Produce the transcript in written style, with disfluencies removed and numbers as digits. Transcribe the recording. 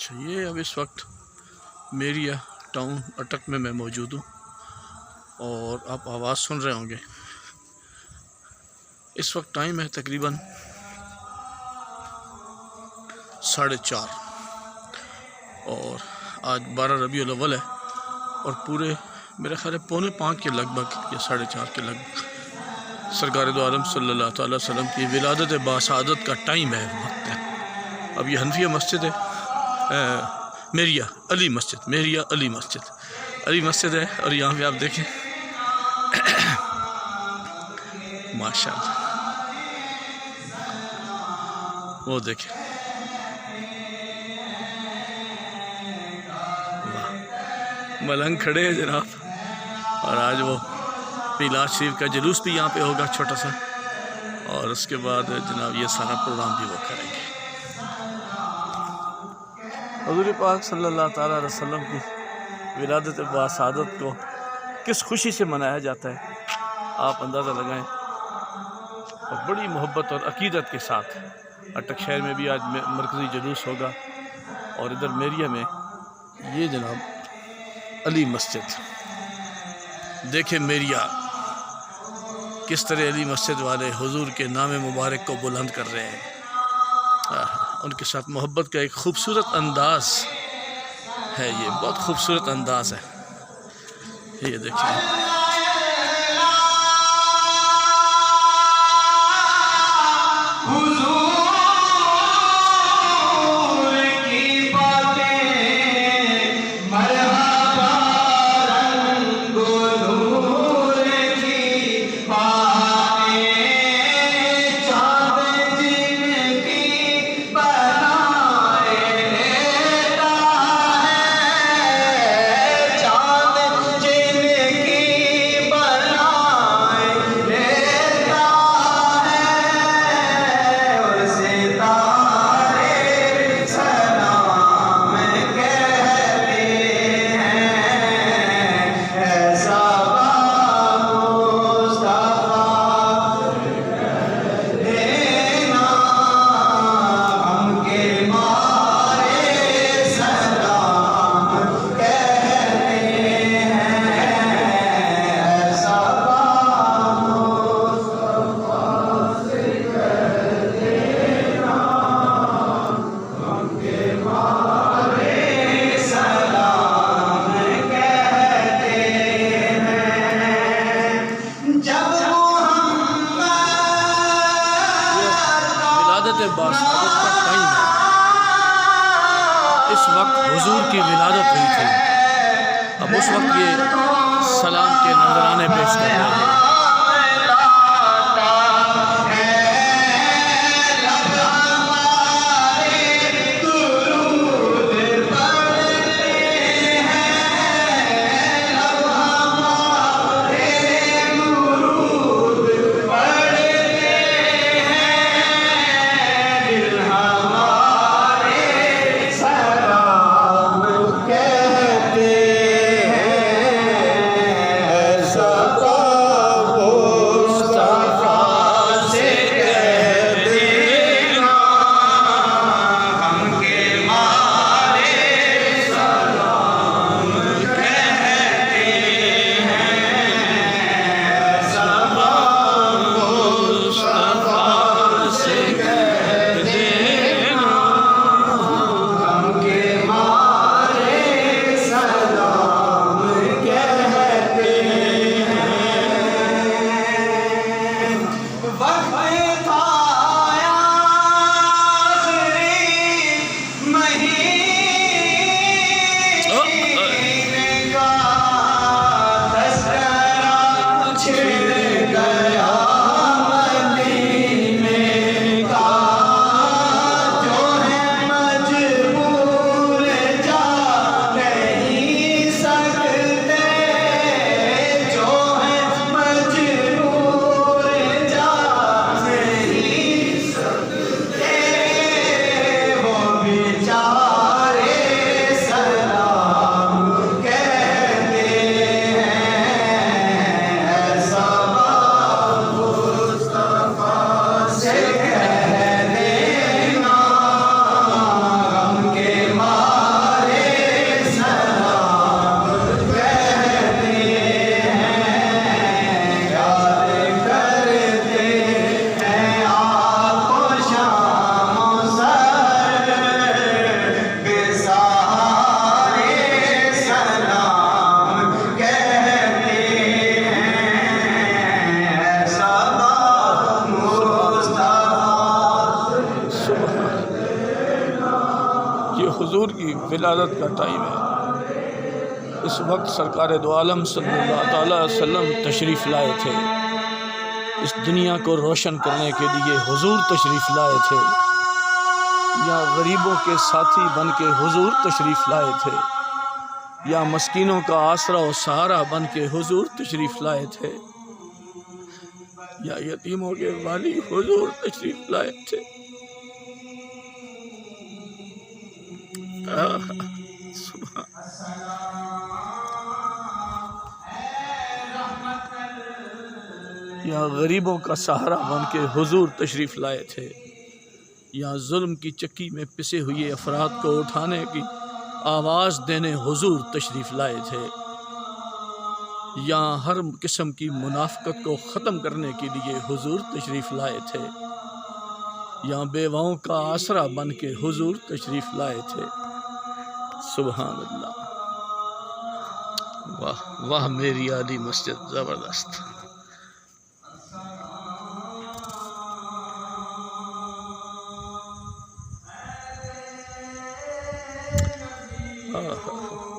अच्छा, ये अब इस वक्त मेरिया टाउन अटक में मैं मौजूद हूँ और आप आवाज़ सुन रहे होंगे। इस वक्त टाइम है तकरीबन 4:30 और आज 12 रबीउल अव्वल है और पूरे मेरे ख्याल है 4:45 के लगभग या 4:30 के लगभग सरकार दो आलम सल्लल्लाहु अलैहि वसल्लम की विलादत बासादत का टाइम है, वक्त है। अब ये हनफिया मस्जिद है, मेरिया अली मस्जिद, मेरिया अली मस्जिद है और यहाँ पे आप देखें माशाअल्लाह, वो देखें मलंग खड़े हैं जनाब। और आज वो मिलाद शरीफ का जुलूस भी यहाँ पे होगा छोटा सा, और उसके बाद जनाब ये सारा प्रोग्राम भी वो करेंगे। हुज़ूर पाक सल्लल्लाहु अलैहि वसल्लम की विलादत बासादत को किस खुशी से मनाया जाता है आप अंदाज़ा लगाएं। और बड़ी मोहब्बत और अकीदत के साथ अटक शहर में भी आज मरकज़ी जुलूस होगा और इधर मेरिया में ये जनाब अली मस्जिद देखें। मेरिया किस तरह अली मस्जिद वाले हुजूर के नाम मुबारक को बुलंद कर रहे हैं। उनके साथ मोहब्बत का एक खूबसूरत अंदाज़ है, ये बहुत खूबसूरत अंदाज़ है। ये देखिए बासादत का टाइम है। इस वक्त हुजूर की विलादत हुई थी। अब उस वक्त ये सलाम के नजराने पेश कर रहे हैं। हुजूर की विलादत का टाइम है। इस वक्त सरकार दो आलम सल्लल्लाहु अलैहि वसल्लम तशरीफ़ लाए थे। इस दुनिया को रोशन करने के लिए हुजूर तशरीफ़ लाए थे। या गरीबों के साथी बन के हुजूर तशरीफ़ लाए थे, या मस्कीनों का आसरा और सहारा बन के हुजूर तशरीफ़ लाए थे, या यतीमों के वाली हुजूर तशरीफ़ लाए थे। या गरीबों का सहारा बन के हुजूर तशरीफ़ लाए थे। या जुल्म की चक्की में पिसे हुए अफराद को उठाने की आवाज़ देने हुजूर तशरीफ़ लाए थे। या हर किस्म की मुनाफ़िकत को ख़त्म करने के लिए हुजूर तशरीफ़ लाए थे। या बेवाओं का आसरा बन के हुजूर तशरीफ़ लाए थे। सुभान अल्लाह। वाह वाह मेरी आली मस्जिद ज़बरदस्त। हाँ हाँ।